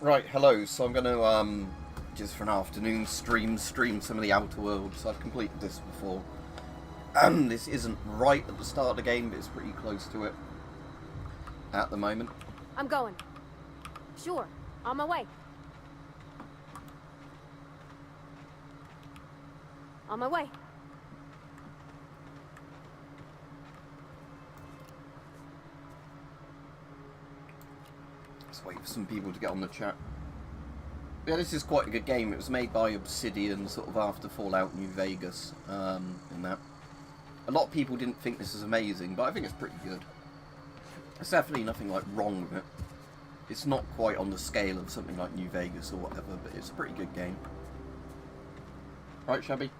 Right, hello. So I'm going to, just for an afternoon stream some of the Outer Worlds. I've completed this before. This isn't right at the start of the game, but it's pretty close to it at the moment. I'm going. Sure, on my way. On my way. Let's wait for some people to get on the chat. Yeah, this is quite a good game. It was made by Obsidian sort of after Fallout New Vegas, and that. A lot of people didn't think this was amazing, but I think it's pretty good. There's definitely nothing like wrong with it. It's not quite on the scale of something like New Vegas or whatever, but it's a pretty good game. Right, Shabby?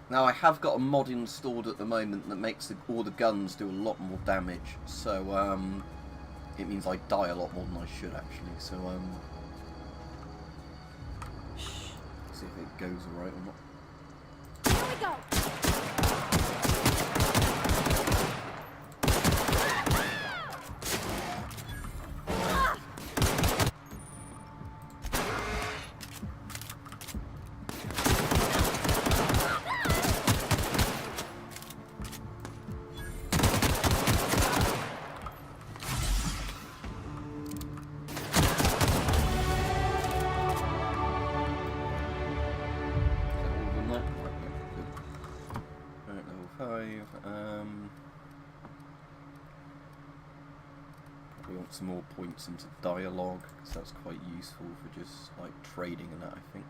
Now, I have got a mod installed at the moment that makes all the guns do a lot more damage, so it means I die a lot more than I should, actually, so see if it goes alright or not. Here we go! Some more points into dialogue, because that's quite useful for just like trading and that, I think.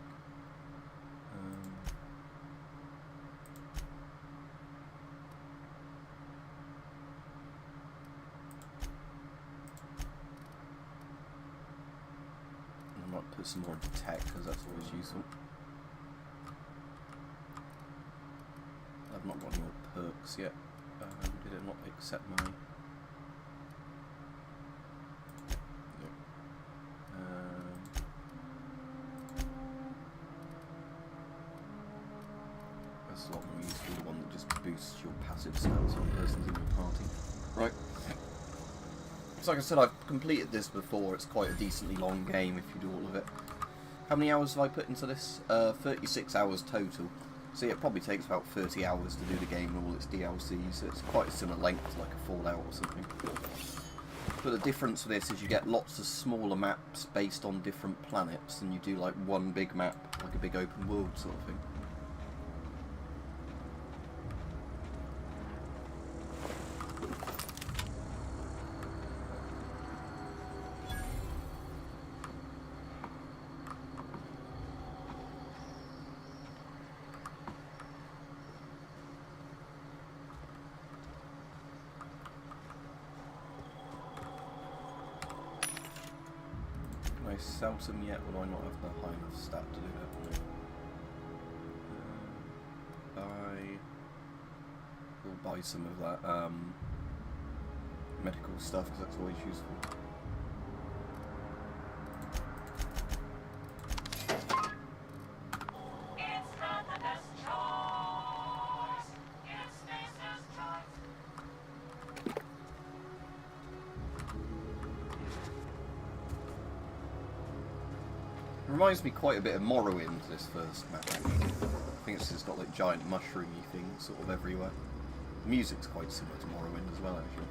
I might put some more into tech, because that's always useful. I've not got any more perks yet. Did it not accept my... a lot more useful, the one that just boosts your passive stats on persons in your party. Right. So like I said, I've completed this before. It's quite a decently long game if you do all of it. How many hours have I put into this? 36 hours total. So yeah, it probably takes about 30 hours to do the game with all its DLC, so it's quite a similar length to like a Fallout or something. But the difference with this is you get lots of smaller maps based on different planets, and you do like one big map, like a big open world sort of thing. Sell some yet, or do I not have the high enough stat to do that? We'll buy some of that medical stuff, because that's always useful. Reminds me quite a bit of Morrowind, this first map. I think it's just got like giant mushroomy things sort of everywhere. The music's quite similar to Morrowind as well, actually.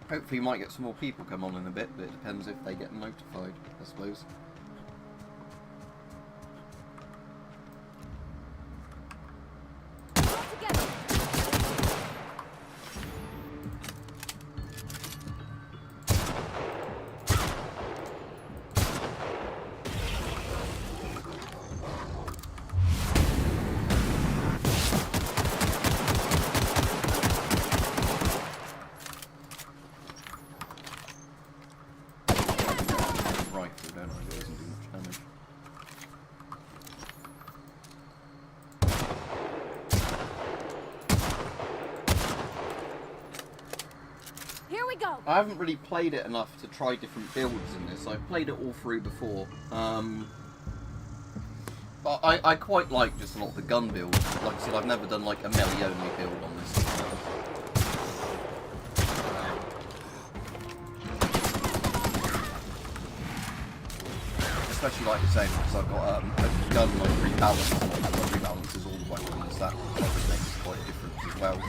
Hopefully you might get some more people come on in a bit, but it depends if they get notified, I suppose. go! I haven't really played it enough to try different builds in this. I've played it all through before. But I quite like just a lot of the gun builds. Like I said, I've never done like a melee only build on this. Especially like you're saying, because I've got a gun like rebalance, and that rebalances all the weapons. That probably makes quite a difference as well.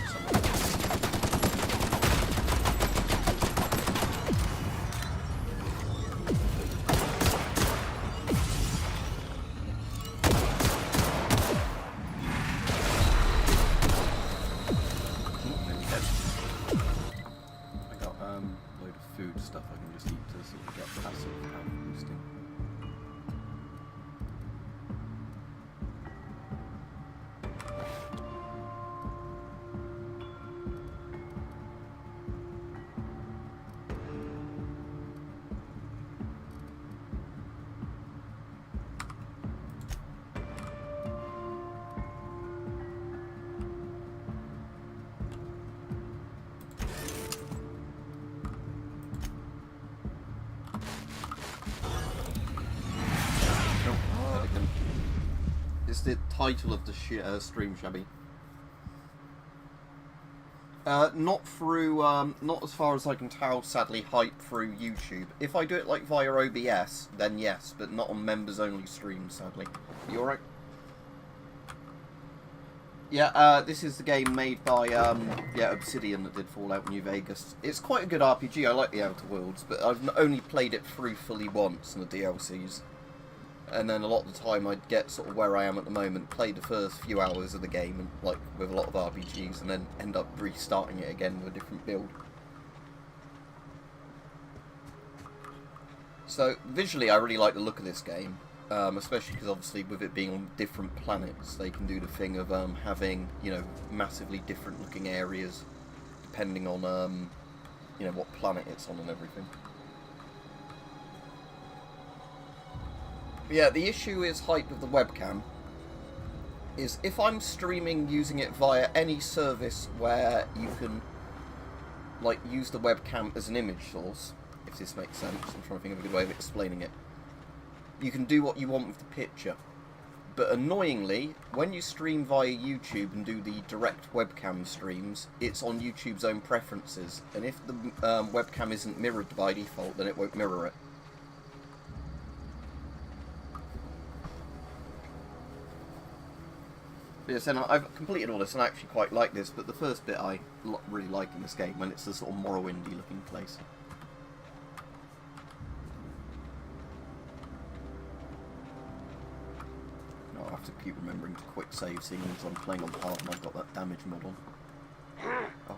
Stuff I can just eat to sort of get passive health boosting. It's the title of the stream, Shabby. Not through, not as far as I can tell, sadly, hype through YouTube. If I do it like via OBS, then yes, but not on members-only streams, sadly. You alright? Yeah, this is the game made by, yeah, Obsidian that did Fallout New Vegas. It's quite a good RPG, I like the Outer Worlds, but I've only played it through fully once in the DLCs. And then a lot of the time I'd get sort of where I am at the moment, play the first few hours of the game, and like with a lot of RPGs, and then end up restarting it again with a different build. So visually I really like the look of this game, especially because obviously with it being on different planets, they can do the thing of having, you know, massively different looking areas depending on, you know, what planet it's on and everything. Yeah, the issue is height of the webcam. Is if I'm streaming using it via any service where you can, like, use the webcam as an image source, if this makes sense, I'm trying to think of a good way of explaining it. You can do what you want with the picture. But annoyingly, when you stream via YouTube and do the direct webcam streams, it's on YouTube's own preferences. And if the webcam isn't mirrored by default, then it won't mirror it. Yes, and I've completed all this and I actually quite like this, but the first bit I really like in this game, when it's a sort of Morrowindy looking place. No, I'll have to keep remembering to quick save, seeing as I'm playing on hard and I've got that damage mod on. Oh,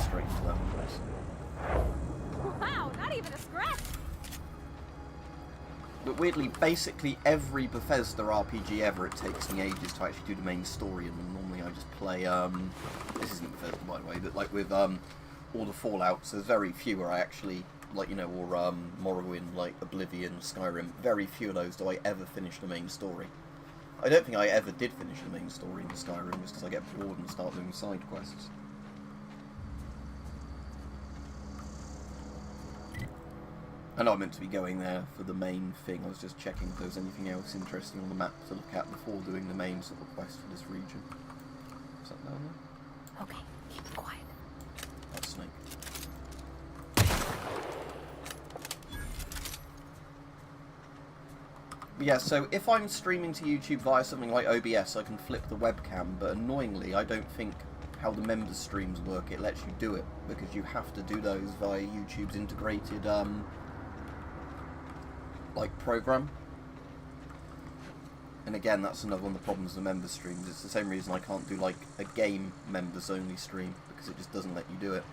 straight into that one. Wow, not even a scratch! But weirdly, basically every Bethesda RPG ever, it takes me ages to actually do the main story, and normally I just play, this isn't Bethesda by the way, but like with all the Fallouts, there's very few where I actually, like, you know, or Morrowind, like Oblivion, Skyrim, very few of those do I ever finish the main story. I don't think I ever did finish the main story in Skyrim, just because I get bored and start doing side quests. I know I meant to be going there for the main thing. I was just checking if there was anything else interesting on the map to look at before doing the main sort of quest for this region. Is that down there? Okay, keep it quiet. That snake. Yeah, so if I'm streaming to YouTube via something like OBS, I can flip the webcam, but annoyingly, I don't think how the members streams work, it lets you do it, because you have to do those via YouTube's integrated, like, program. And again, that's another one of the problems of the member streams. It's the same reason I can't do, like, a game members only stream, because it just doesn't let you do it.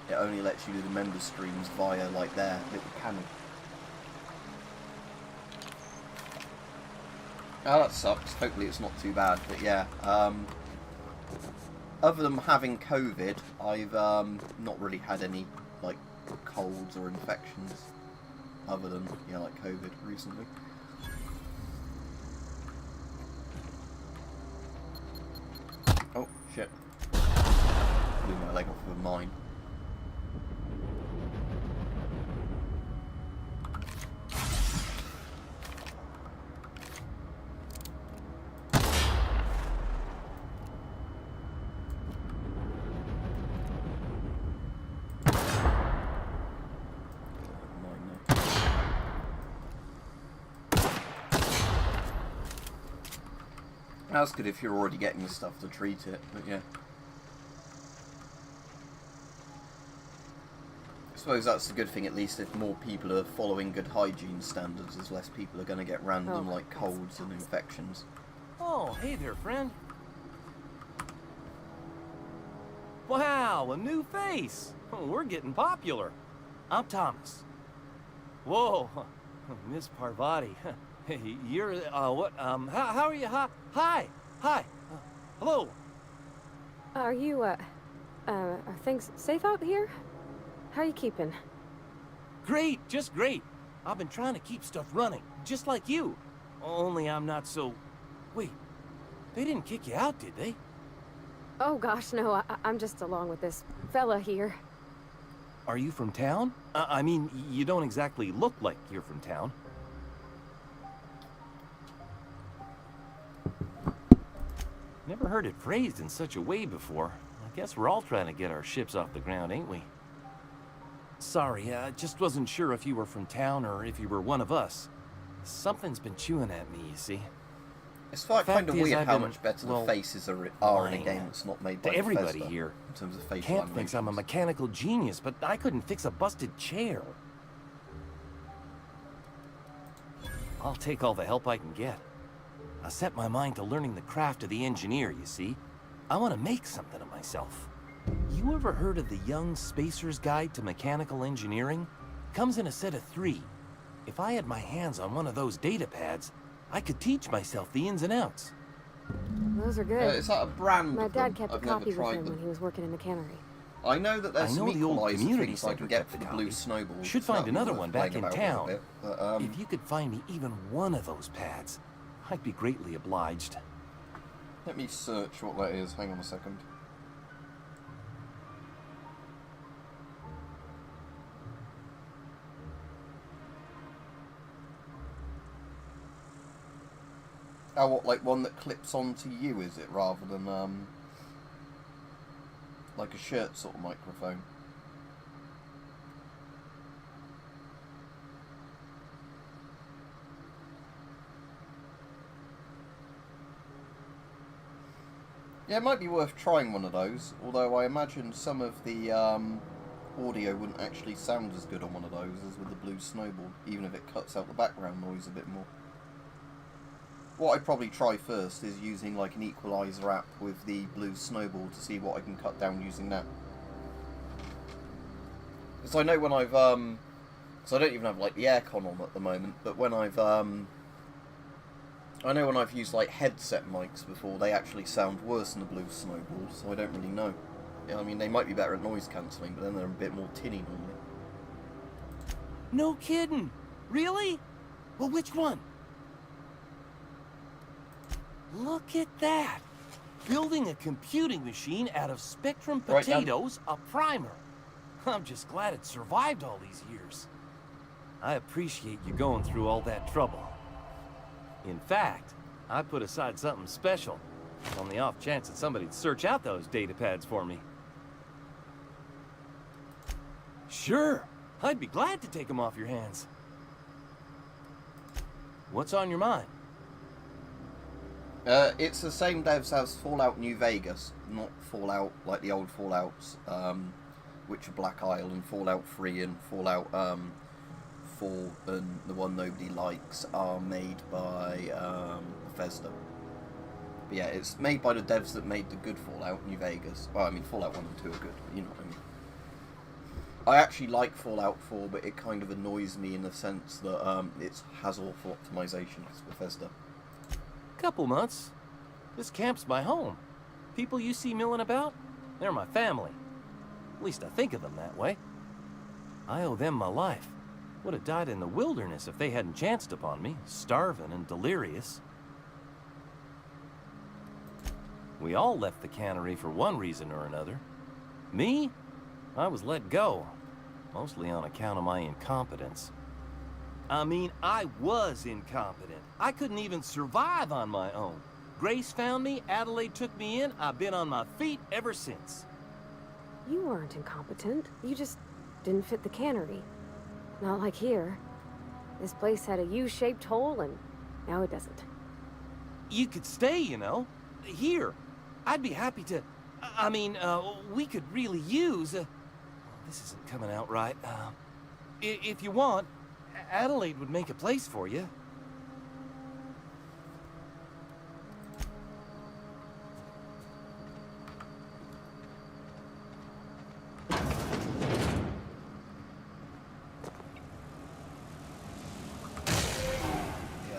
It only lets you do the member streams via, like, their little panel. Oh, that sucks. Hopefully it's not too bad, but yeah. Other than having COVID, I've not really had any, like, colds or infections. Other than, yeah, like COVID recently. Oh, shit. Blew my leg off of a mine. That's good if you're already getting the stuff to treat it, but yeah. I suppose that's the good thing, at least if more people are following good hygiene standards, there's less people are going to get random, like, colds and infections. Oh, hey there, friend. Wow, a new face. Oh, we're getting popular. I'm Thomas. Whoa, Miss Parvati. Hey, you're, what, how are you? Hi. Hello. Are you, are things safe out here? How are you keeping? Great, just great. I've been trying to keep stuff running, just like you. Only I'm not so... Wait, they didn't kick you out, did they? Oh gosh, no, I'm just along with this fella here. Are you from town? I mean, you don't exactly look like you're from town. Never heard it phrased in such a way before. I guess we're all trying to get our ships off the ground, ain't we? Sorry, I just wasn't sure if you were from town or if you were one of us. Something's been chewing at me, you see. It's kind of weird how much better the faces are in a game that's not made by everybody Bethesda, here. in terms of facial Camp animations. thinks I'm a mechanical genius, but I couldn't fix a busted chair. I'll take all the help I can get. I set my mind to learning the craft of the engineer, you see. I want to make something of myself. You ever heard of the Young Spacer's Guide to Mechanical Engineering? Comes in a set of 3. If I had my hands on one of those data pads, I could teach myself the ins and outs. Those are good. Is that a brand? My of dad them? kept a I've never copy with tried him them. when he was working in the cannery. I know that there's some the old equalizer community things I center can get kept for the the blue copy. snowballs. Should so that'd find be another worth one back playing in about a little town. bit, but, If you could find me even one of those pads, I'd be greatly obliged. let me search what that is. Hang on a second. Oh, what, like one that clips onto you, is it, rather than, like a shirt sort of microphone? Yeah, it might be worth trying one of those, although I imagine some of the audio wouldn't actually sound as good on one of those as with the blue snowball, even if it cuts out the background noise a bit more. What I'd probably try first is using like an equalizer app with the blue snowball to see what I can cut down using that. Because I know when I've, so I don't even have like the aircon on at the moment, but when I've, I know when I've used like headset mics before, they actually sound worse than the blue snowball, so I don't really know. Yeah, I mean, they might be better at noise cancelling, but then they're a bit more tinny normally. No kidding! Really? Well, which one? Look at that! Building a computing machine out of Spectrum potatoes, a primer. I'm just glad it survived all these years. I appreciate you going through all that trouble. In fact, I put aside something special on the off chance that somebody'd search out those data pads for me. Sure, I'd be glad to take them off your hands. What's on your mind? It's the same devs as Fallout New Vegas, not Fallout like the old Fallouts, which are Black Isle, and Fallout 3 and Fallout 4 and the one nobody likes are made by Bethesda. But yeah, it's made by the devs that made the good Fallout New Vegas. Well, I mean, Fallout 1 and 2 are good, but you know what I mean. I actually like Fallout 4, but it kind of annoys me in the sense that it has awful optimization. It's Bethesda. Couple months. This camp's my home. People you see milling about, they're my family. At least I think of them that way. I owe them my life. Would have died in the wilderness if they hadn't chanced upon me, starving and delirious. We all left the cannery for one reason or another. Me? I was let go, mostly on account of my incompetence. I mean, I was incompetent. I couldn't even survive on my own. Grace found me, Adelaide took me in, I've been on my feet ever since. You weren't incompetent. You just didn't fit the cannery. Not like here. This place had a U-shaped hole, and now it doesn't. You could stay, you know. Here. I'd be happy to... I mean, we could really use... this isn't coming out right. If you want, Adelaide would make a place for you. Yeah,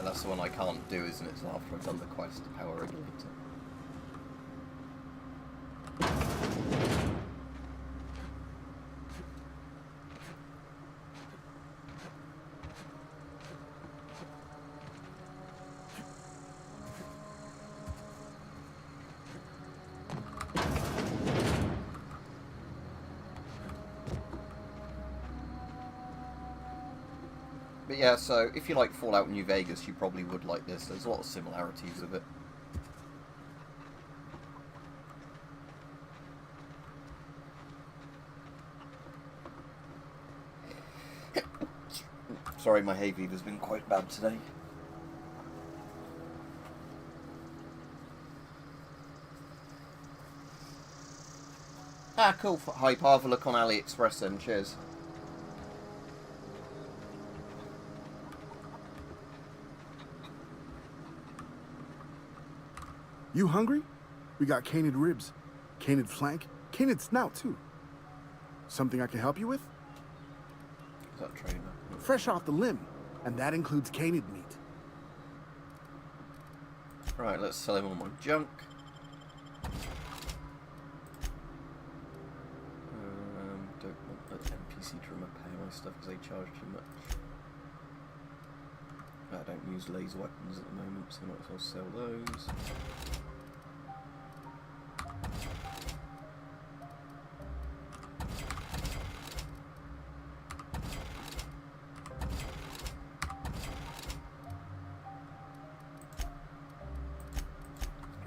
that's the one I can't do, isn't it? It's after I've done the quest to power regulator. But yeah, so if you like Fallout New Vegas, you probably would like this. There's a lot of similarities with it. Sorry, my hay fever's been quite bad today. Ah, cool. Hi, Parva. Look on AliExpress then. Cheers. You hungry? We got canid ribs, canid flank, canid snout too. Something I can help you with? Is that trainer? Fresh off the limb, and that includes canid meat. Right, let's sell him all my junk. Don't want the NPC to repair my stuff because they charge too much. I don't use laser weapons at the moment, so I might as well sell those.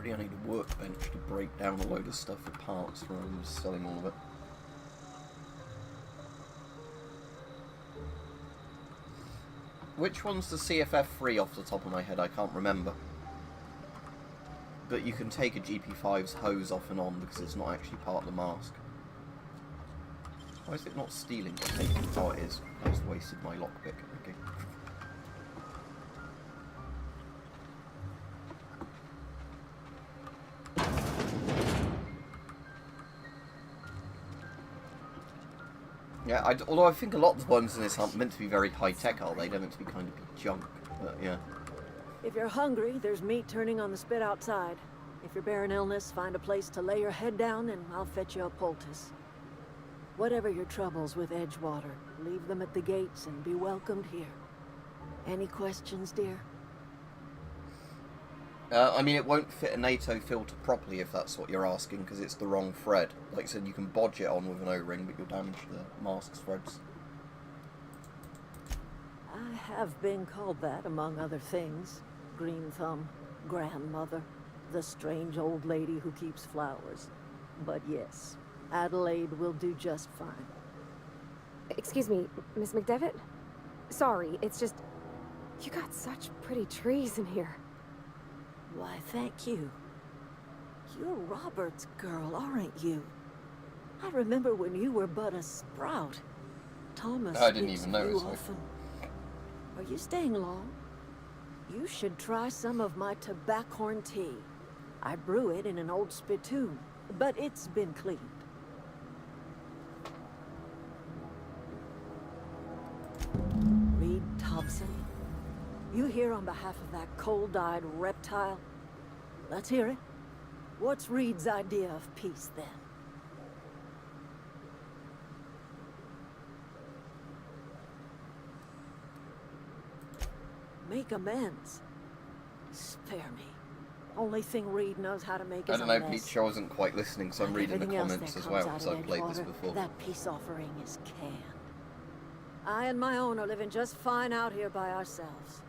I need a workbench to break down a load of stuff for parts rather than just selling all of it. Which one's the CFF free off the top of my head? I can't remember. But you can take a GP5's hose off and on because it's not actually part of the mask. Why is it not stealing? Oh, it is. I just wasted my lockpick. Okay. Yeah, although I think a lot of the ones in this aren't meant to be very high-tech, are they? They're meant to be kind of junk, but yeah. If you're hungry, there's meat turning on the spit outside. If you're bearing illness, find a place to lay your head down and I'll fetch you a poultice. Whatever your troubles with Edgewater, leave them at the gates and be welcomed here. Any questions, dear? I mean, it won't fit a NATO filter properly if that's what you're asking, because it's the wrong thread. Like I said, you can bodge it on with an O-ring, but you'll damage the mask's threads. I have been called that, among other things. Green Thumb, grandmother, the strange old lady who keeps flowers. But yes, Adelaide will do just fine. Excuse me, Miss McDevitt? Sorry, it's just... You got such pretty trees in here. Why, thank you. You're Robert's girl, aren't you? I remember when you were but a sprout. Thomas I didn't speaks even of you notice. often. Are you staying long? You should try some of my tobaccorn tea. I brew it in an old spittoon, but it's been cleaned. Reed Thompson? You here on behalf of that cold-eyed reptile? Let's hear it. What's Reed's idea of peace, then? Make amends. Spare me. Only thing Reed knows how to make is I don't know, Peach, I wasn't quite listening, so I'm reading the comments as well, because I've played this before. That peace offering is canned. I and my own are living just fine out here by ourselves.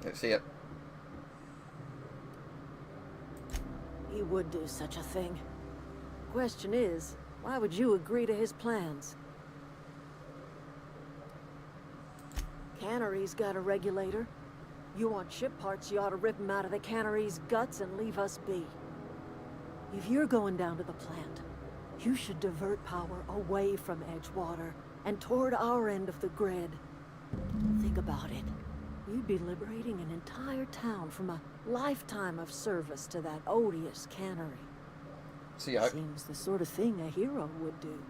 Let's see it. He would do such a thing. Question is, why would you agree to his plans? Cannery's got a regulator. You want ship parts, you ought to rip them out of the cannery's guts and leave us be. If you're going down to the plant, you should divert power away from Edgewater and toward our end of the grid. Think about it. You'd be liberating an entire town from a lifetime of service to that odious cannery. See, Seems the sort of thing a hero would do.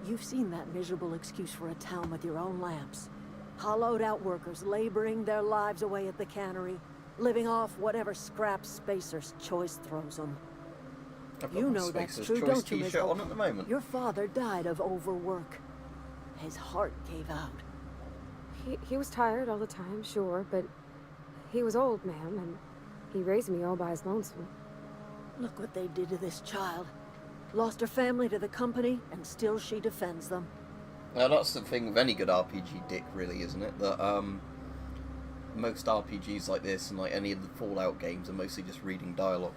You've seen that miserable excuse for a town with your own lamps. Hollowed out workers laboring their lives away at the cannery, living off whatever scraps Spacer's Choice throws them. I've got You my know that's Spacer's true, Choice don't you, Miss t-shirt on Hope? at the moment. Your father died of overwork. His heart gave out. He was tired all the time, sure, but he was old, ma'am, and he raised me all by his lonesome. Look what they did to this child. Lost her family to the company, and still she defends them. Now that's the thing with any good RPG, Dick, really, isn't it? That most RPGs like this and like any of the Fallout games are mostly just reading dialogue.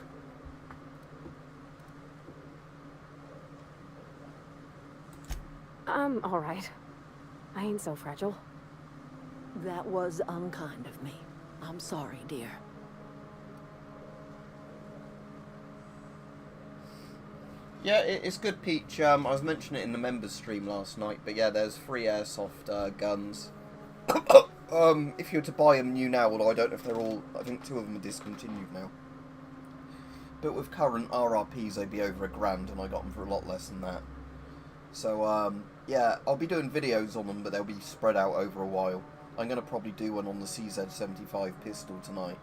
I'm alright. I ain't so fragile. That was unkind of me. I'm sorry, dear. Yeah, it's good, Peach. I was mentioning it in the members stream last night, but yeah, there's free airsoft guns. If you were to buy them new now, although I don't know if they're all, I think 2 of them are discontinued now. But with current RRPs, they'd be over £1,000, and I got them for a lot less than that. So, yeah, I'll be doing videos on them, but they'll be spread out over a while. I'm going to probably do one on the CZ75 pistol tonight.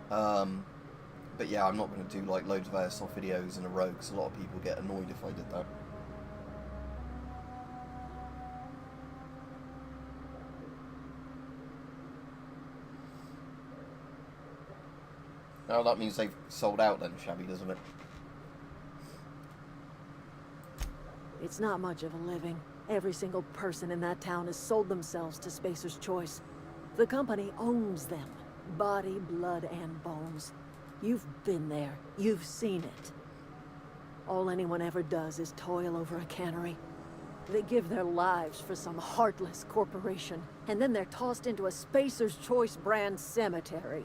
But yeah, I'm not going to do like loads of airsoft videos in a row, because a lot of people get annoyed if I did that. Now that means they've sold out then, Shabby, doesn't it? It's not much of a living. Every single person in that town has sold themselves to Spacer's Choice. The company owns them. Body, blood, and bones. You've been there. You've seen it. All anyone ever does is toil over a cannery. They give their lives for some heartless corporation, and then they're tossed into a Spacer's Choice brand cemetery.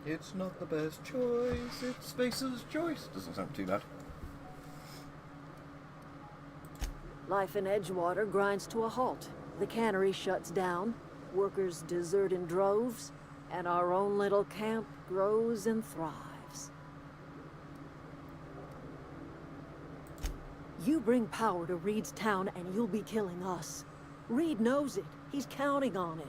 It's not the best choice, it's Spacer's Choice. Doesn't sound too bad. Life in Edgewater grinds to a halt. The cannery shuts down, workers desert in droves, and our own little camp grows and thrives. You bring power to Reed's town and you'll be killing us. Reed knows it. He's counting on it.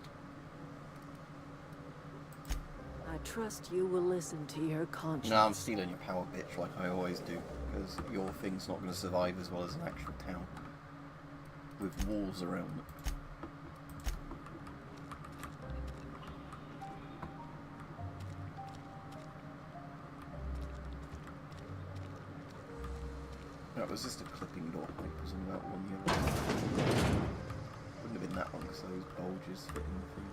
I trust you will listen to your conscience. No, I'm stealing your power, bitch, like I always do. Because your thing's not going to survive as well as an actual town. With walls around it. That was just a clipping door pipe, wasn't that one the other one? Wouldn't have been that one because those bulges fit in the thing.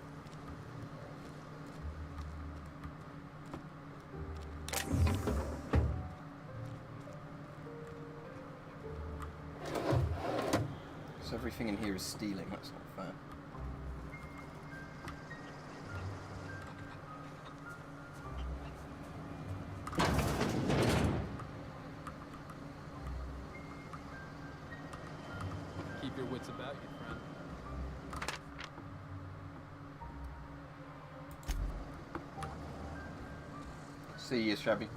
So everything in here is stealing, that's not fair. Keep your wits about you, friend. See you, Shabby.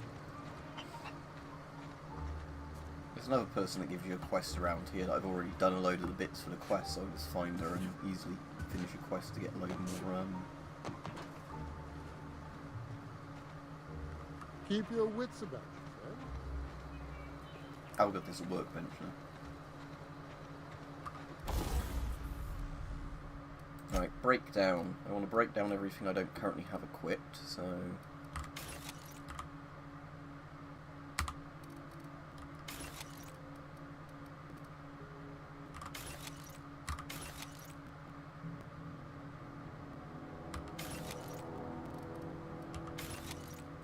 There's another person that gives you a quest around here that I've already done a load of the bits for the quest, so I'll just find her and easily finish a quest to get a load more. Keep your wits about you, friend. I've got this workbench now. Right, breakdown. I want to break down everything I don't currently have equipped, so...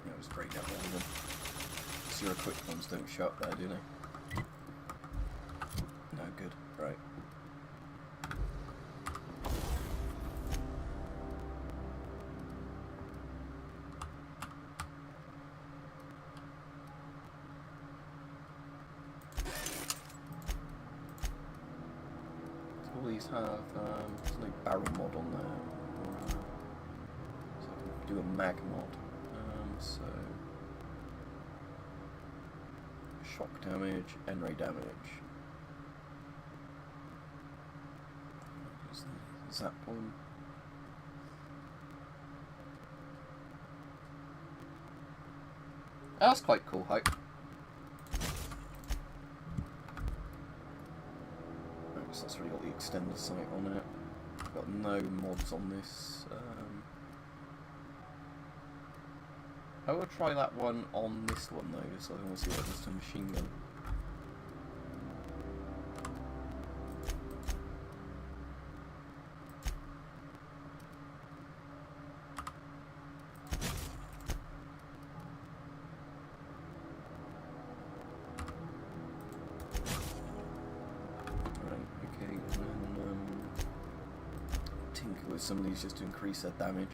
Yeah, just break down all of them. So your equipped ones don't show up there, do they? No, good. Right. have, there's no barrel mod on there. So I can do a mag mod. So shock damage, N-ray damage. Is that one? That's quite cool, hype. So that's really got the extended sight on it. Got no mods on this. I will try that one on this one though, so I want to see what it does to a machine gun. Some of these just to increase their damage.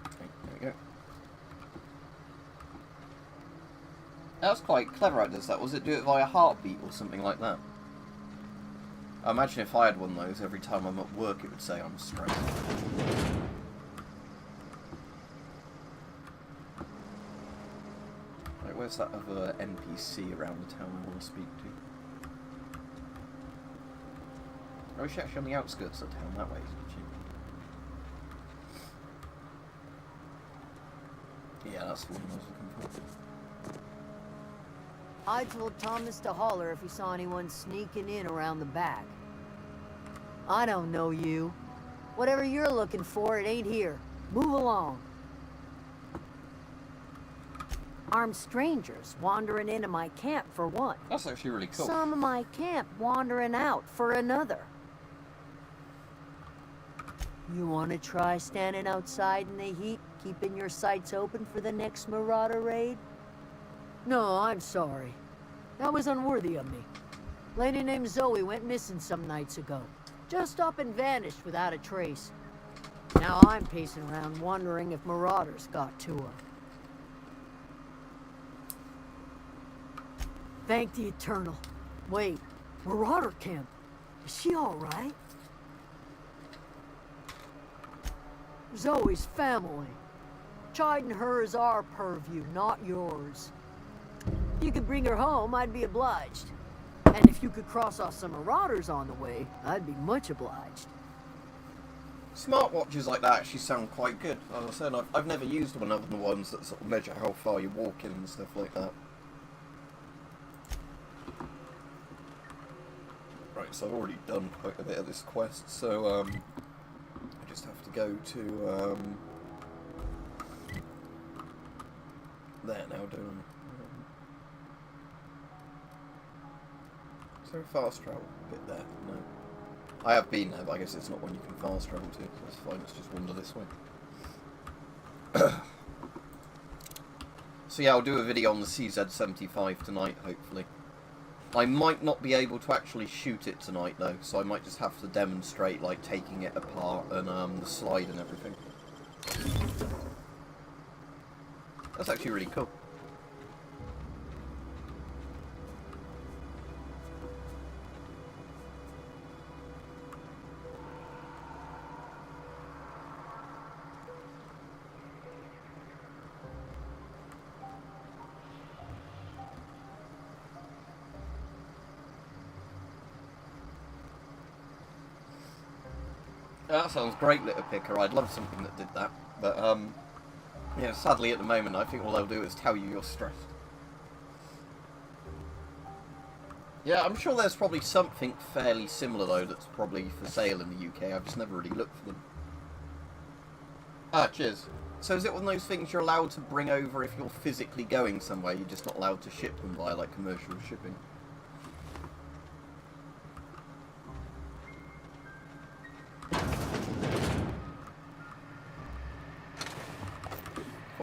Okay, there we go. That was quite clever, it does that. Was it do it via heartbeat or something like that? I imagine if I had one of those, every time I'm at work it would say I'm stressed. Where's that other NPC around the town I want to speak to? I wish actually on the outskirts of the town, that way is cheap. Yeah, that's the one I was looking for. I told Thomas to holler if he saw anyone sneaking in around the back. I don't know you. Whatever you're looking for, it ain't here. Move along. Armed strangers wandering into my camp for one. That's actually really cool. Some of my camp wandering out for another. You want to try standing outside in the heat, keeping your sights open for the next Marauder raid? No, I'm sorry. That was unworthy of me. Lady named Zoe went missing some nights ago. Just up and vanished without a trace. Now I'm pacing around wondering if Marauders got to her. Thank the Eternal. Wait, Marauder camp. Is she all right? Zoe's family. Chiding her is our purview, not yours. If you could bring her home, I'd be obliged. And if you could cross off some Marauders on the way, I'd be much obliged. Smartwatches like that actually sound quite good. As I said, I've never used one other than the ones that sort of measure how far you're walking and stuff like that. Right, so I've already done quite a bit of this quest, so I just have to go to there now, don't I? Is there a fast travel bit there? No. I have been there, but I guess it's not one you can fast travel to, so that's fine, let's just wander this way. So yeah, I'll do a video on the CZ75 tonight, hopefully. I might not be able to actually shoot it tonight though, so I might just have to demonstrate like taking it apart and the slide and everything. That's actually really cool. That sounds great, Litter Picker. I'd love something that did that. But, yeah, sadly at the moment, I think all they'll do is tell you you're stressed. Yeah, I'm sure there's probably something fairly similar, though, that's probably for sale in the UK. I've just never really looked for them. Ah, cheers. So is it one of those things you're allowed to bring over if you're physically going somewhere, you're just not allowed to ship them via, like, commercial shipping?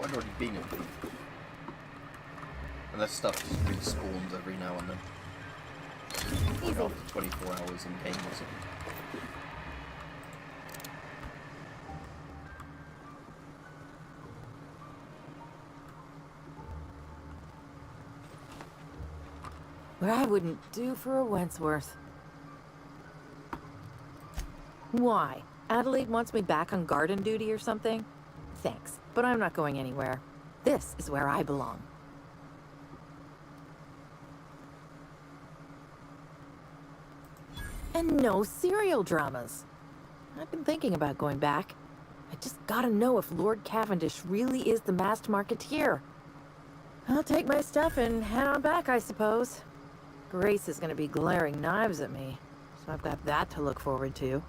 I've already been in them. And their stuff just respawns every now and then. Like after 24 hours in game or something. but I wouldn't do for a Wentworth. Why? Adelaide wants me back on garden duty or something? Thanks, but I'm not going anywhere. This is where I belong. And no serial dramas. I've been thinking about going back. I just gotta know if Lord Cavendish really is the masked marketeer. I'll take my stuff and head on back, I suppose. Grace is gonna be glaring knives at me, so I've got that to look forward to.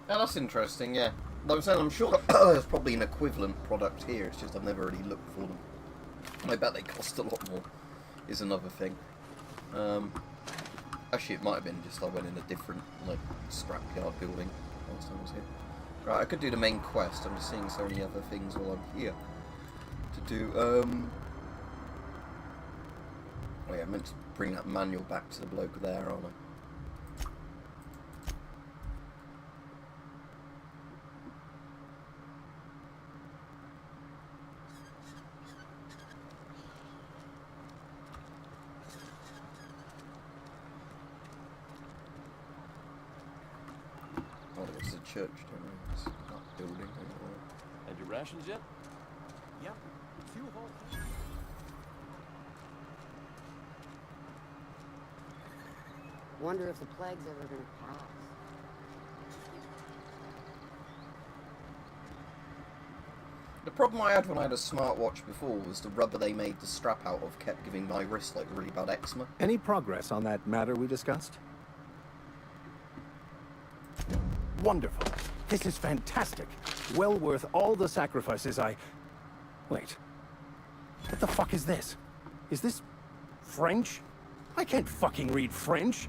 Yeah, that's interesting, yeah. Like I'm saying, I'm sure there's probably an equivalent product here, it's just I've never really looked for them. I bet they cost a lot more, is another thing. Actually, it might have been just I went in a different, like, scrapyard building last time I was here. Right, I could do the main quest, I'm just seeing so many other things while I'm here to do. Oh yeah, I meant to bring that manual back to the bloke there, aren't I? Church, don't know. It's not building. And your rations yet? Yep. Few whole. Wonder if the plague's ever gonna pass. The problem I had when I had a smartwatch before was the rubber they made the strap out of kept giving my wrist like really bad eczema. Any progress on that matter we discussed? Wonderful. This is fantastic. Well worth all the sacrifices I... Wait. What the fuck is this? Is this French? I can't fucking read French.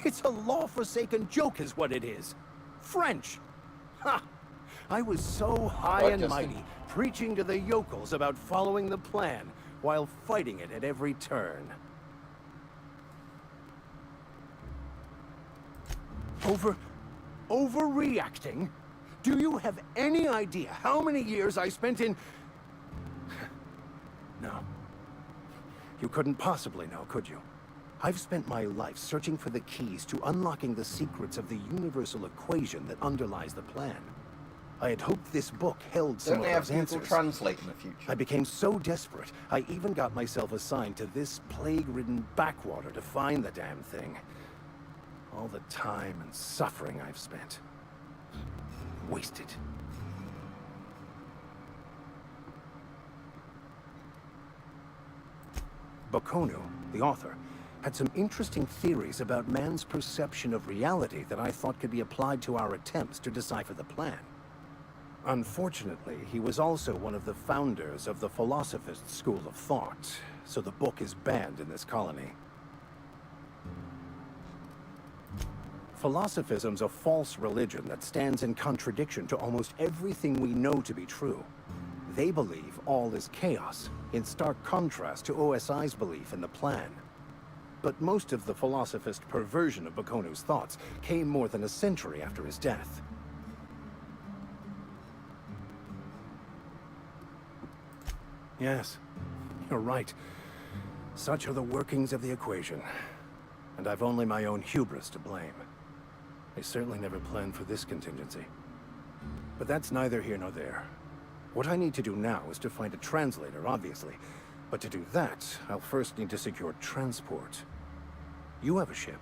It's a law-forsaken joke is what it is. French. Ha! I was so high and mighty, preaching to the yokels about following the plan, while fighting it at every turn. Overreacting? Do you have any idea how many years I spent in... No. You couldn't possibly know, could you? I've spent my life searching for the keys to unlocking the secrets of the universal equation that underlies the plan. I had hoped this book held some of those answers. Google Translate in the future? I became so desperate, I even got myself assigned to this plague-ridden backwater to find the damn thing. All the time and suffering I've spent. Wasted. Bakonu, the author, had some interesting theories about man's perception of reality that I thought could be applied to our attempts to decipher the plan. Unfortunately, he was also one of the founders of the Philosophist school of thought, so the book is banned in this colony. Philosophism's a false religion that stands in contradiction to almost everything we know to be true. They believe all is chaos, in stark contrast to OSI's belief in the plan. But most of the philosophist perversion of Bakonu's thoughts came more than a century after his death. Yes, you're right. Such are the workings of the equation. And I've only my own hubris to blame. I certainly never planned for this contingency. But that's neither here nor there. What I need to do now is to find a translator, obviously. But to do that, I'll first need to secure transport. You have a ship.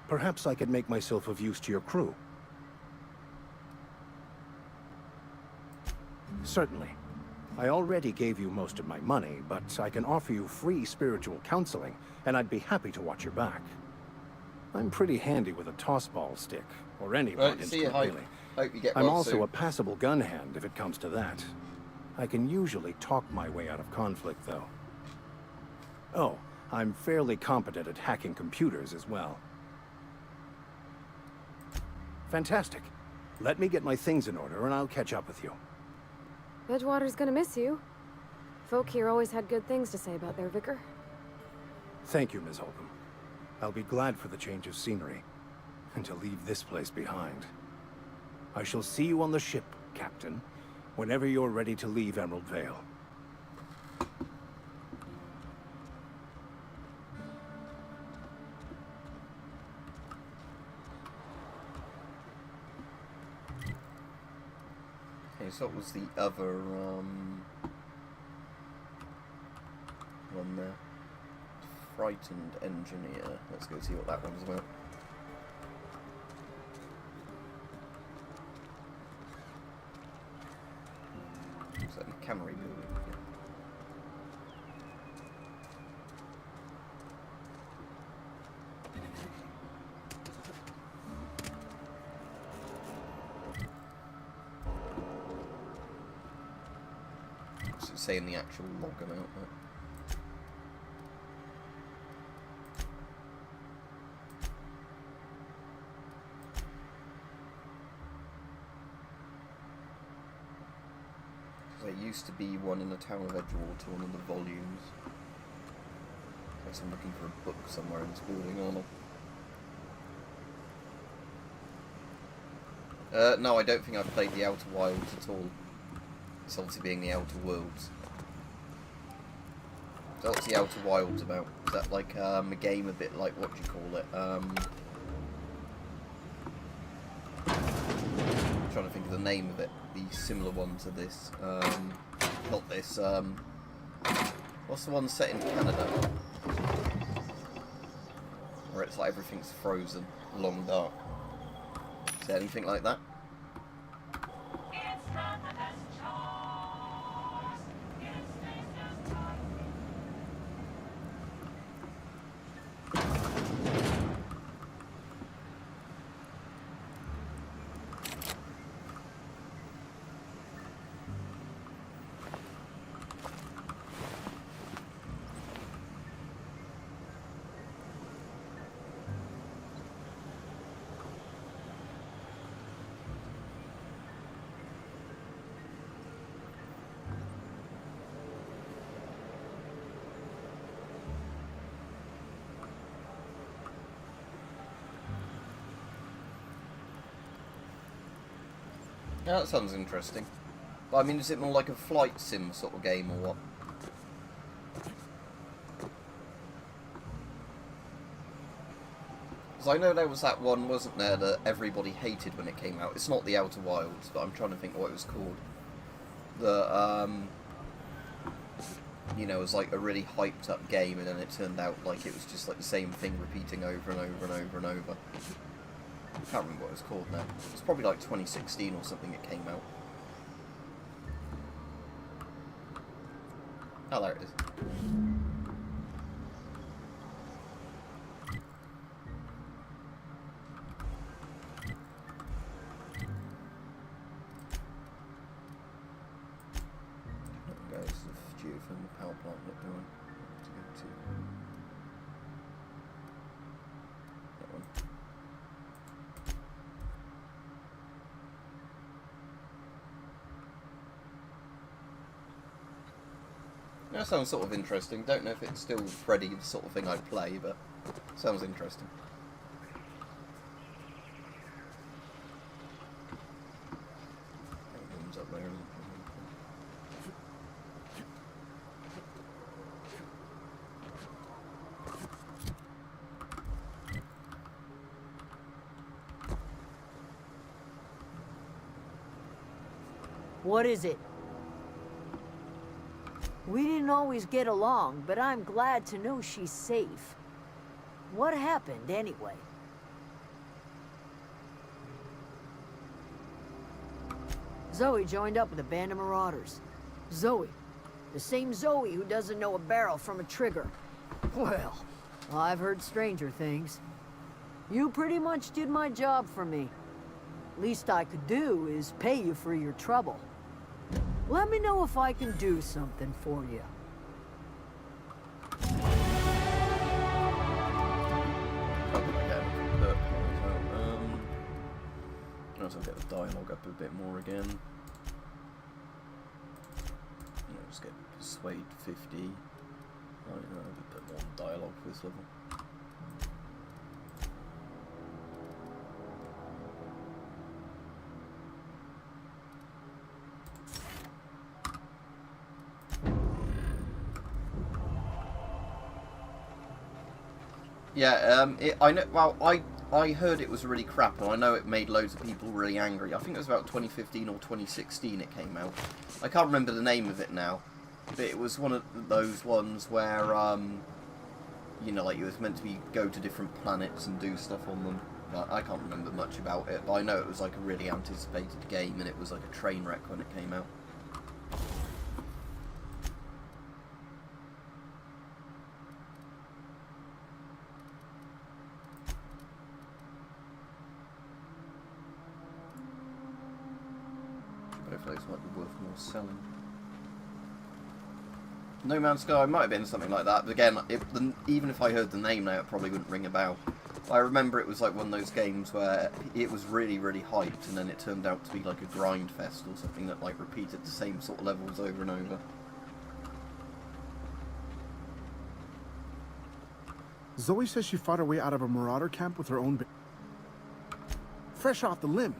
Perhaps I could make myself of use to your crew. Certainly. I already gave you most of my money, but I can offer you free spiritual counseling, and I'd be happy to watch your back. I'm pretty handy with a tossball stick, or any round instrument, really. Hope you get I'm well also soon. a passable gun hand if it comes to that. I can usually talk my way out of conflict, though. Oh, I'm fairly competent at hacking computers as well. Fantastic. Let me get my things in order and I'll catch up with you. Edgewater's gonna miss you. Folk here always had good things to say about their vicar. Thank you, Ms. Holcomb. I'll be glad for the change of scenery. and to leave this place behind. I shall see you on the ship, Captain, whenever you're ready to leave Emerald Vale. Okay, so what was the other one there? Frightened Engineer. Let's go see what that one's about. Is that in the Camry building? What's it say in the actual log about that? There used to be one in the town of Edgewater, one of the volumes. I guess I'm looking for a book somewhere in this building, aren't I? No, I don't think I've played the Outer Wilds at all. It's obviously being the Outer Worlds. So what's the Outer Wilds about? Is that like a game a bit like, what do you call it? I'm trying to think of the name of it. The similar one to this. Not this. What's the one set in Canada? Where it's like everything's frozen, long dark. Is there anything like that? Yeah, that sounds interesting. But I mean, is it more like a flight sim sort of game or what? Because I know there was that one, wasn't there, that everybody hated when it came out. It's not the Outer Wilds, but I'm trying to think what it was called. The, you know, it was like a really hyped up game, and then it turned out like it was just like the same thing repeating over and over and over and over. I can't remember what it was called now. It was probably like 2016 or something it came out. Oh, there it is. There goes the geothermal power plant not doing to go to. That one. That sounds sort of interesting. Don't know if it's still Freddy, the sort of thing I'd play, but sounds interesting. Room's up there, isn't it? What is it? We didn't always get along, but I'm glad to know she's safe. What happened, anyway? Zoe joined up with a band of marauders. Zoe. The same Zoe who doesn't know a barrel from a trigger. Well, I've heard stranger things. You pretty much did my job for me. Least I could do is pay you for your trouble. Let me know if I can do something for you. I'll get the dialogue up a bit more again. Let's get persuade 50. I don't know, a bit more dialogue for this level. Yeah, I know. Well, I heard it was really crap, and I know it made loads of people really angry. I think it was about 2015 or 2016 it came out. I can't remember the name of it now, but it was one of those ones where, you know, like it was meant to be go to different planets and do stuff on them. I can't remember much about it, but I know it was like a really anticipated game, and it was like a train wreck when it came out. Both those might be worth more selling. No Man's Sky might have been something like that, but again, even if I heard the name now, it probably wouldn't ring a bell. I remember it was like one of those games where it was really, really hyped, and then it turned out to be like a grind fest or something that like repeated the same sort of levels over and over. Zoe says she fought her way out of a marauder camp with her own fresh off the limb.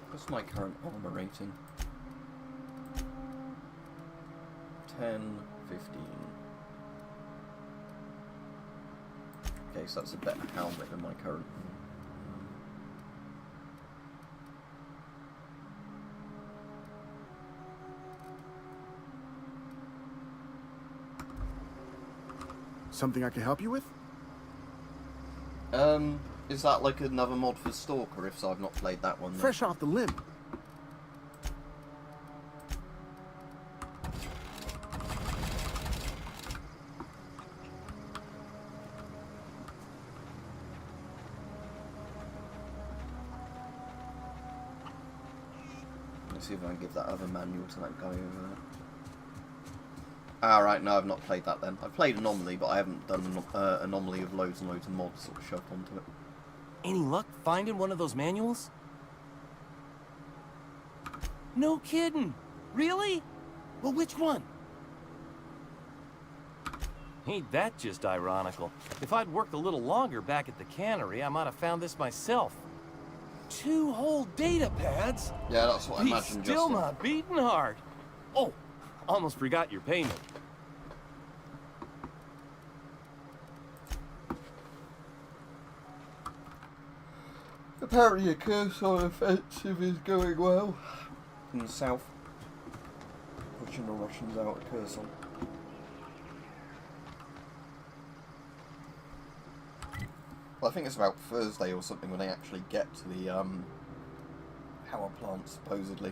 What's my current armor rating? 10, 15. Okay, so that's a better helmet than my current one. Something I can help you with? Is that like another mod for Stalker? If so, I've not played that one. Fresh off the limb. Let's see if I can give that other manual to that guy over there. Alright, no, I've not played that then. I've played Anomaly, but I haven't done Anomaly with loads and loads of mods sort of shoved onto it. Any luck finding one of those manuals? No kidding. Really? Well, which one? Ain't that just ironical? If I'd worked a little longer back at the cannery, I might have found this myself. 2 whole data pads? Yeah, that's what I imagined. Still not beating hard. Oh, almost forgot your payment. Apparently a Kherson offensive is going well in the south. Pushing the Russians out of Kherson. Well, I think it's about Thursday or something when they actually get to the power plant, supposedly.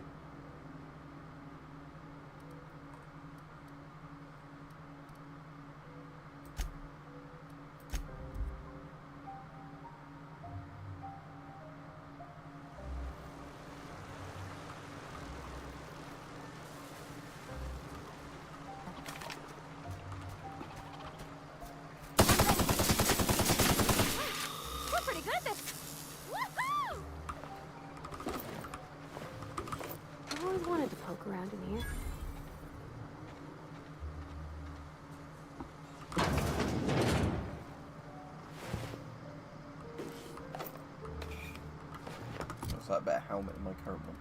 Around in here. What's that better helmet than my current one?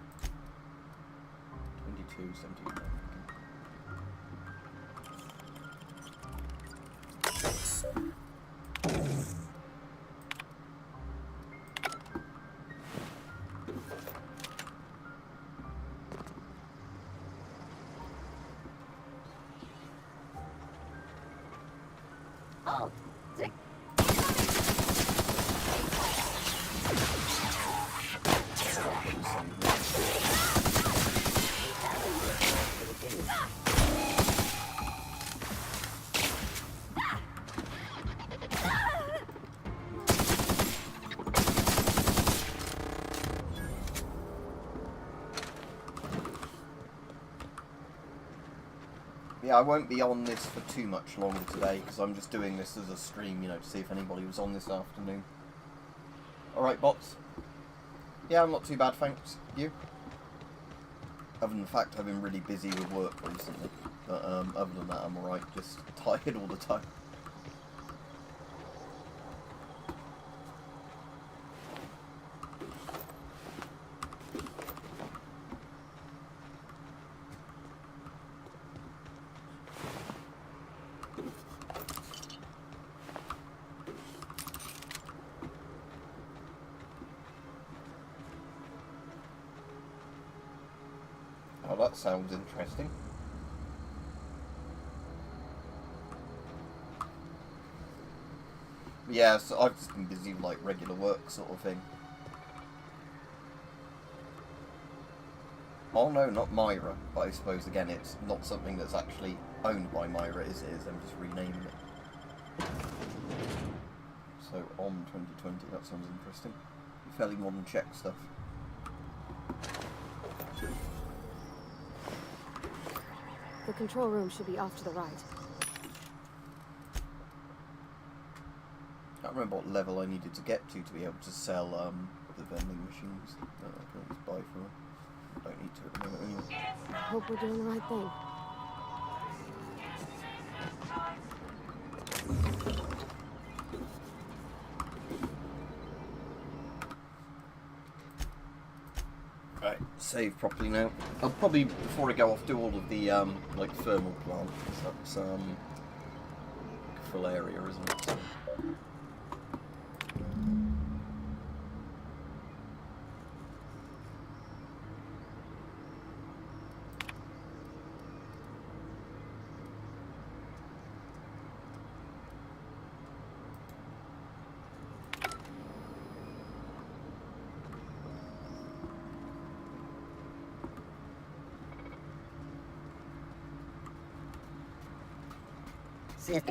22.79. Oh, sick. Yeah, I won't be on this for too much longer today, because I'm just doing this as a stream, you know, to see if anybody was on this afternoon. Alright, bots. Yeah, I'm not too bad, thanks. You? Other than the fact I've been really busy with work recently. But other than that, I'm alright. Just tired all the time. Oh, that sounds interesting. Yeah, so I've just been busy with like regular work sort of thing. Oh no, not Myra, but I suppose again it's not something that's actually owned by Myra, is it? I'm just renaming it. So on 2020, that sounds interesting. Fairly modern Czech stuff. The control room should be off to the right. I can't remember what level I needed to get to be able to sell the vending machines that I can always buy from them. I don't need to at the moment anyway. I hope we're doing the right thing. Right, save properly now. I'll probably, before I go off, do all of the like thermal plant. That's full area, isn't it? So.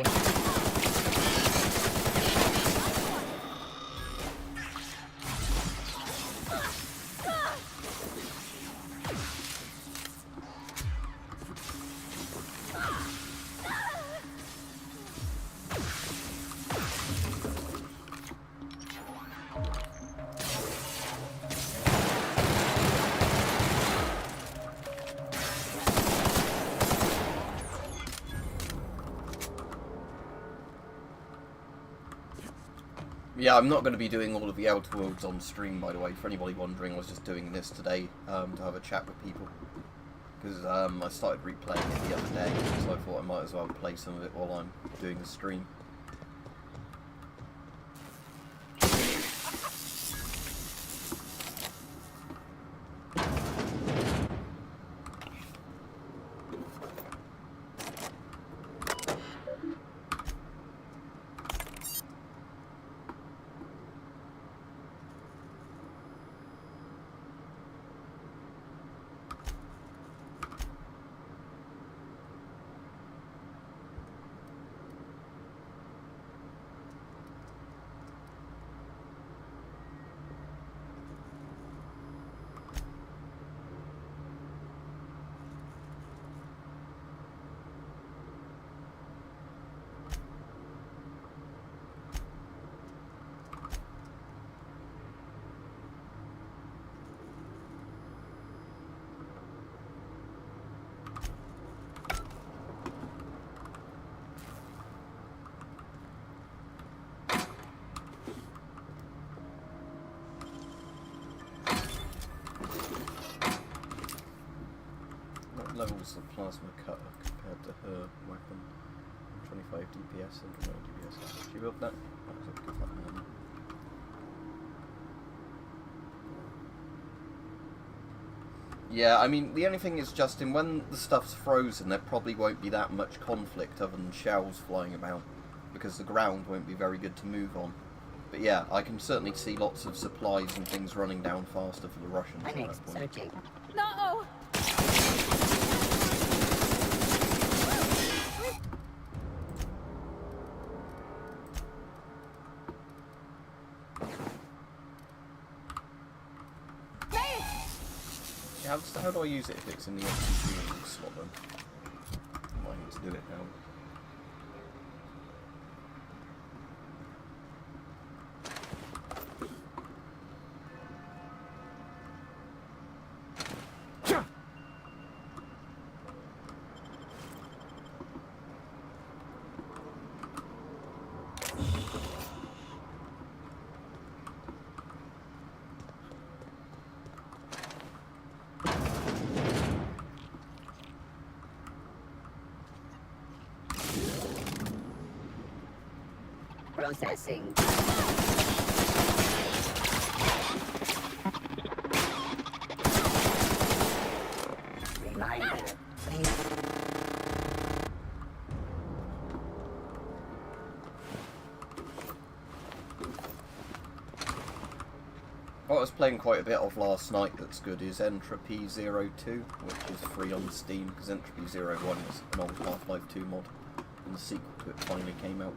Yeah, I'm not going to be doing all of the Outer Worlds on stream, by the way. For anybody wondering, I was just doing this today to have a chat with people. Because I started replaying it the other day, so I thought I might as well play some of it while I'm doing the stream. Levels of plasma cutter compared to her weapon. 25 DPS and 20 DPS. She built that? That was a good one. Yeah, I mean, the only thing is, Justin, when the stuff's frozen, there probably won't be that much conflict other than shells flying about, because the ground won't be very good to move on. But yeah, I can certainly see lots of supplies and things running down faster for the Russians at that point. No! How do I use it if it's in the XP slot then? I might need to do it now. processing. Reminder, please. What I was playing quite a bit of last night that's good is Entropy 02, which is free on Steam, because Entropy 01 is an old Half-Life 2 mod, and the sequel to it finally came out.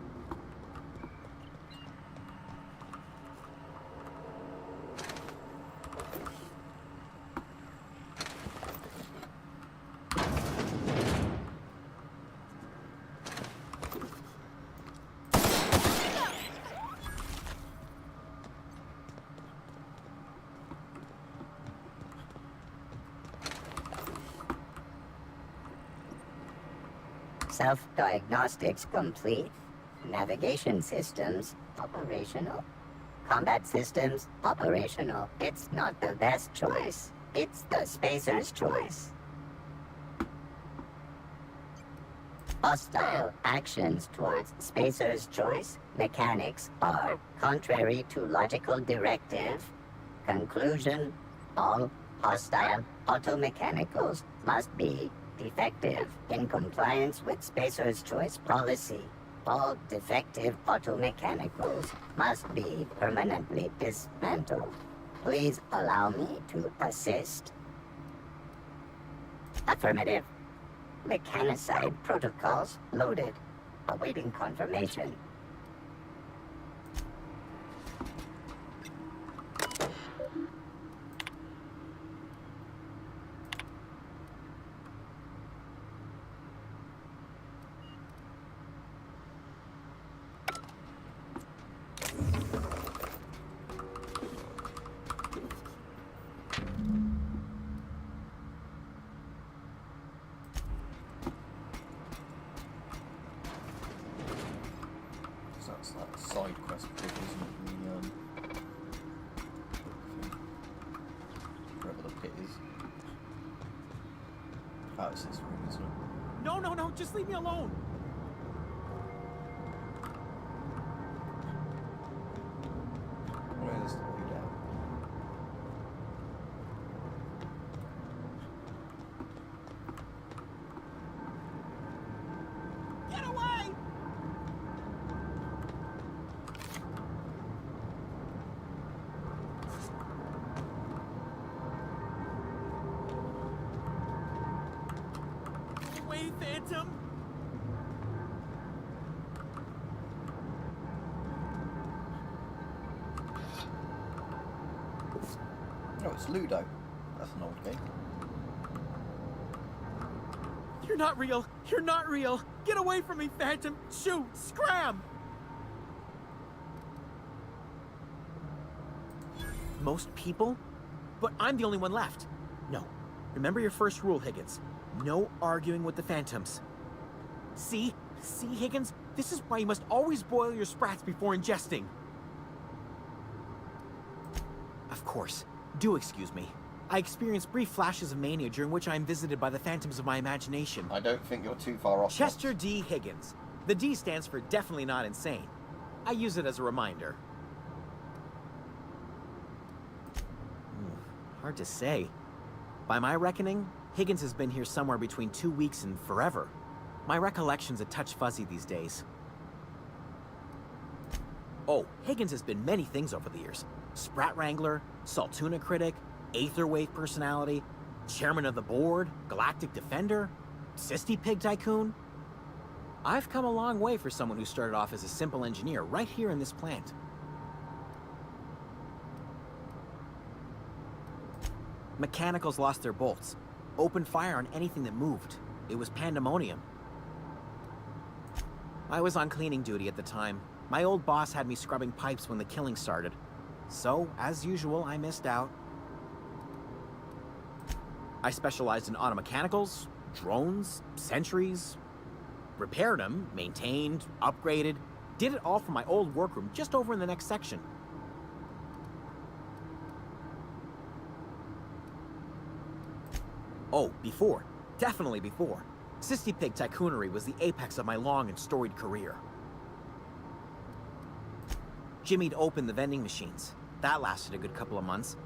Self-diagnostics complete. Navigation systems operational. Combat systems operational. It's not the best choice. It's the spacer's choice. Hostile actions towards spacer's choice mechanics are contrary to logical directive. Conclusion: all hostile automechanicals must be defective in compliance with spacer's choice policy. All defective automechanicals must be permanently dismantled. Please allow me to assist. Affirmative. Mechanicide protocols loaded. Awaiting confirmation. That's that side quest bit, isn't it? Wherever the pit is. Oh, it's this room, isn't it? No, no, no, just leave me alone. Where is the way down? Get away! Get away, Phantom! Oh, it's Ludo. That's an old game. You're not real! You're not real! Get away from me, Phantom! Shoot! Scram! Most people? But I'm the only one left. No. Remember your first rule, Higgins. No arguing with the Phantoms. See? See, Higgins? This is why you must always boil your sprats before ingesting. Of course. Do excuse me. I experience brief flashes of mania during which I am visited by the phantoms of my imagination. I don't think you're too far off. Chester D. Higgins. The D stands for definitely not insane. I use it as a reminder. Hard to say. By my reckoning, Higgins has been here somewhere between 2 weeks and forever. My recollection's a touch fuzzy these days. Oh, Higgins has been many things over the years. Sprat Wrangler, Saltuna Critic, Aetherwave Personality, Chairman of the Board, Galactic Defender, Sisty Pig Tycoon. I've come a long way for someone who started off as a simple engineer right here in this plant. Mechanicals lost their bolts. Opened fire on anything that moved. It was pandemonium. I was on cleaning duty at the time. My old boss had me scrubbing pipes when the killing started. So, as usual, I missed out. I specialized in automechanicals, drones, sentries. Repaired them, maintained, upgraded. Did it all from my old workroom just over in the next section. Oh, before. Definitely before. Sisty Pig Tycoonery was the apex of my long and storied career. Jimmy'd opened the vending machines. That lasted a good couple of months.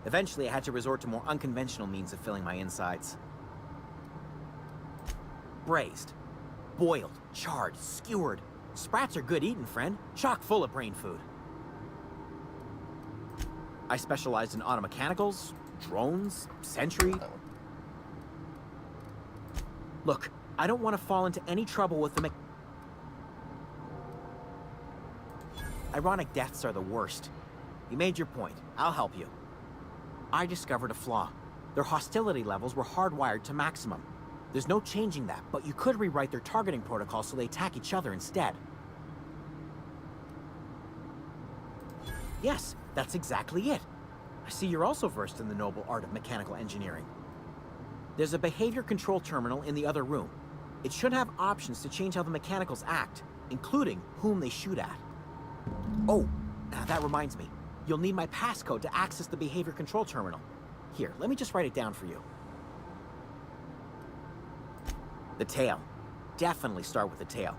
Eventually, I had to resort to more unconventional means of filling my insides. Braised, boiled, charred, skewered. Sprats are good eating, friend. Chock full of brain food. I specialized in automechanicals, drones, sentry. Look, I don't want to fall into any trouble with the Ironic deaths are the worst. You made your point. I'll help you. I discovered a flaw. Their hostility levels were hardwired to maximum. There's no changing that, but you could rewrite their targeting protocol so they attack each other instead. Yes, that's exactly it. I see you're also versed in the noble art of mechanical engineering. There's a behavior control terminal in the other room. It should have options to change how the mechanicals act, including whom they shoot at. Oh, now that reminds me. You'll need my passcode to access the behavior control terminal. Here, let me just write it down for you. The tail. Definitely start with the tail.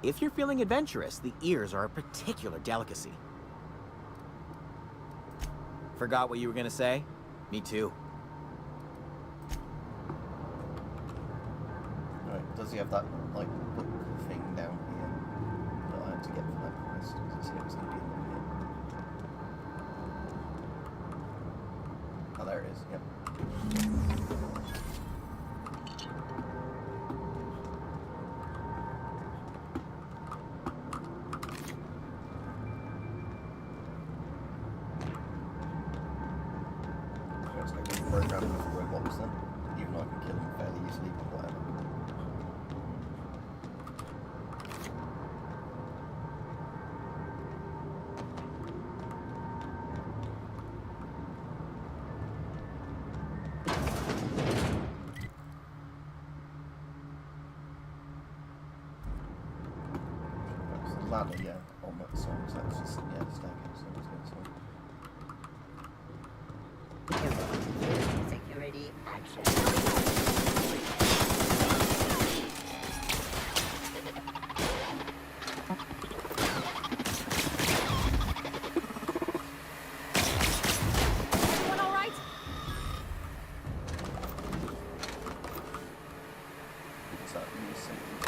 If you're feeling adventurous, the ears are a particular delicacy. Forgot what you were gonna say? Me too. Right, does he have that, like, book thing down here that I had to get for that quest? Does it say it was going to be in there? Oh, there it is, yep. Let's go with the program with robots then, even though I can kill them fairly easily, but whatever. Ladder, yeah, on that side, so that's just, yeah, the staircase, so it's good, so. Security action. Everyone all right? Is that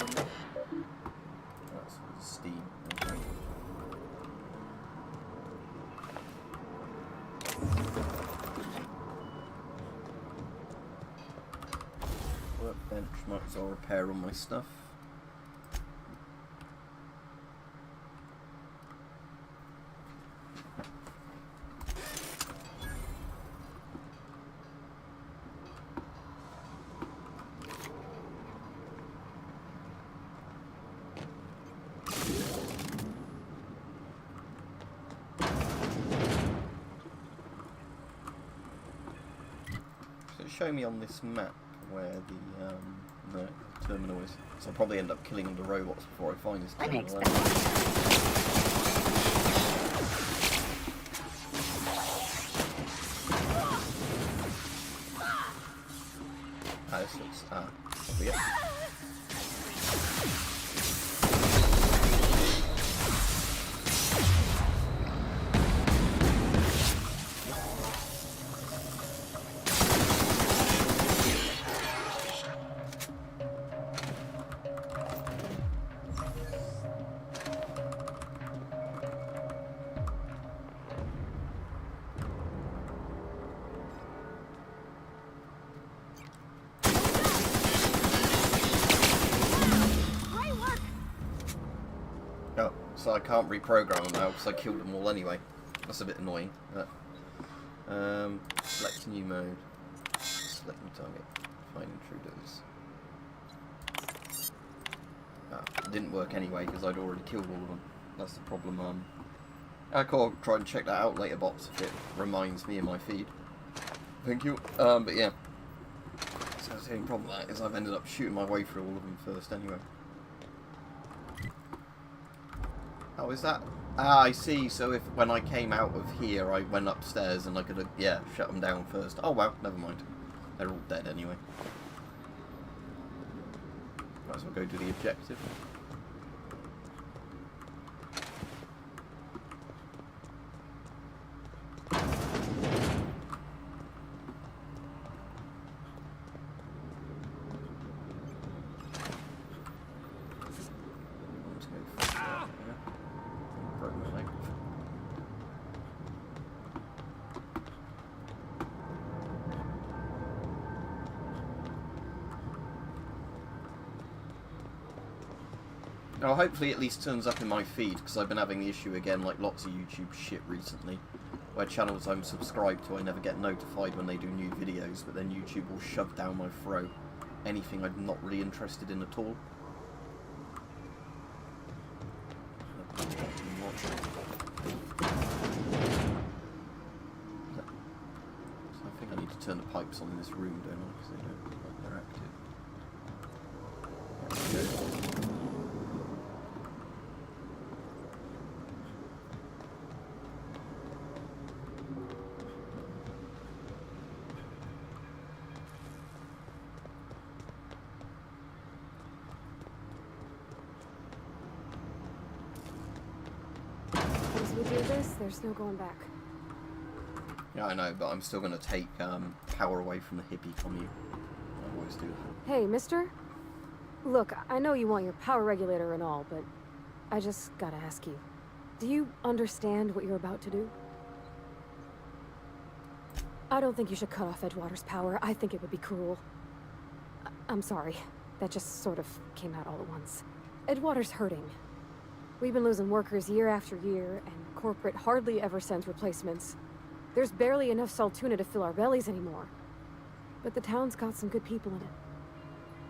something? That's steam. Okay. Workbench, might as well repair all my stuff. Show me on this map where the terminal is. So I'll probably end up killing all the robots before I find this terminal. This looks probably it. Oh, so I can't reprogram them now because I killed them all anyway. That's a bit annoying. But, select new mode. Select new target. Find intruders. It didn't work anyway because I'd already killed all of them. That's the problem. I'll try and check that out later, bots, if it reminds me in my feed. Thank you. But yeah. So the only problem with that is I've ended up shooting my way through all of them first anyway. Oh, is that? Ah, I see. So if when I came out of here, I went upstairs and I could have, yeah, shut them down first. Oh well, never mind. They're all dead anyway. Might as well go do the objective. Now, hopefully it at least turns up in my feed, because I've been having the issue again, like lots of YouTube shit recently, where channels I'm subscribed to I never get notified when they do new videos, but then YouTube will shove down my throat anything I'm not really interested in at all. So I think I need to turn the pipes on in this room, don't I? Because they don't look like they're active. There we go. Once we do this, there's no going back. Yeah, I know, but I'm still going to take power away from the hippie commute. I always do. Hey, mister? Look, I know you want your power regulator and all, but I just gotta ask you. Do you understand what you're about to do? I don't think you should cut off Edgewater's power. I think it would be cruel. I'm sorry. That just sort of came out all at once. Edgewater's hurting. We've been losing workers year after year, and corporate hardly ever sends replacements. There's barely enough Saltuna to fill our bellies anymore. But the town's got some good people in it.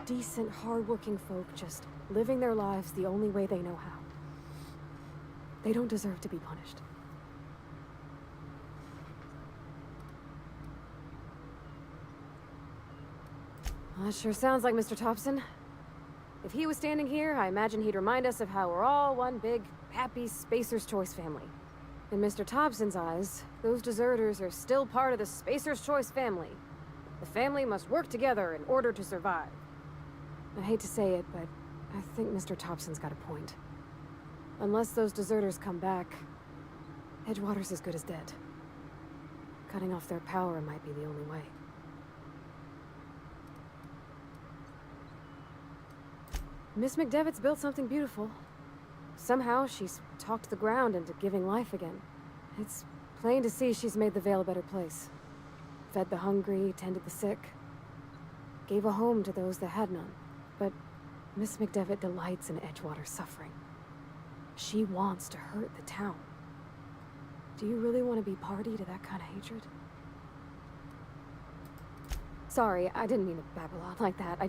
Decent, hard-working folk just living their lives the only way they know how. They don't deserve to be punished. Well, that sure sounds like Mr. Thompson. If he was standing here, I imagine he'd remind us of how we're all one big, happy Spacer's Choice family. In Mr. Thompson's eyes, those deserters are still part of the Spacer's Choice family. The family must work together in order to survive. I hate to say it, but I think Mr. Thompson's got a point. Unless those deserters come back, Edgewater's as good as dead. Cutting off their power might be the only way. Miss McDevitt's built something beautiful. Somehow, she's talked the ground into giving life again. It's plain to see she's made the Vale a better place. Fed the hungry, tended the sick. Gave a home to those that had none. But Miss McDevitt delights in Edgewater's suffering. She wants to hurt the town. Do you really want to be party to that kind of hatred? Sorry, I didn't mean to babble on like that.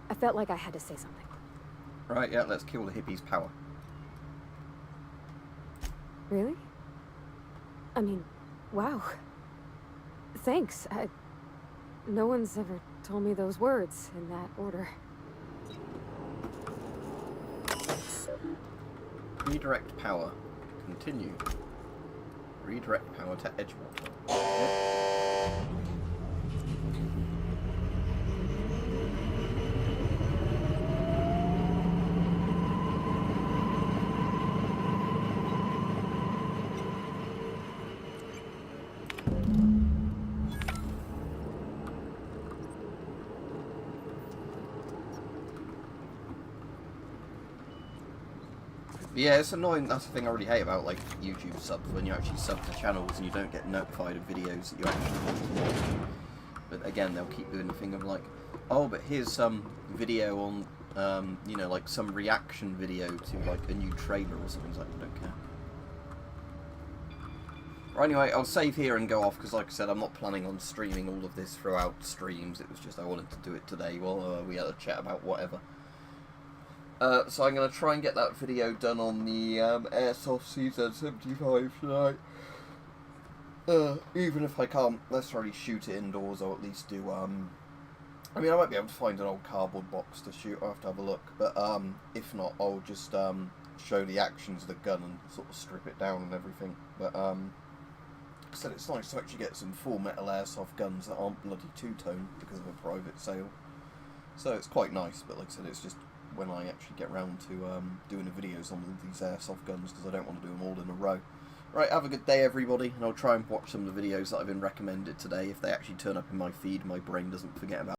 I felt like I had to say something. Right, yeah, let's kill the hippies' power. Really? I mean, wow. Thanks. No one's ever told me those words in that order. Redirect power. Continue. Redirect power to Edgewater. Yep. Yeah, it's annoying. That's the thing I really hate about like YouTube subs, when you actually sub to channels and you don't get notified of videos that you actually want to watch. But again, they'll keep doing the thing of like, oh, but here's some video on, you know, like some reaction video to like a new trailer or something. It's like, I don't care. Right, anyway, I'll save here and go off because, like I said, I'm not planning on streaming all of this throughout streams. It was just I wanted to do it today while we had a chat about whatever. So I'm going to try and get that video done on the Airsoft CZ75 tonight. Even if I can't necessarily shoot it indoors, I'll at least do, I mean, I might be able to find an old cardboard box to shoot. I'll have to have a look. But if not, I'll just show the actions of the gun and sort of strip it down and everything. But like I said, it's nice to actually get some full metal airsoft guns that aren't bloody two-tone because of a private sale. So it's quite nice, but like I said, it's just when I actually get round to doing the videos on these airsoft guns, because I don't want to do them all in a row. Right, have a good day everybody, and I'll try and watch some of the videos that I've been recommended today. If they actually turn up in my feed, my brain doesn't forget about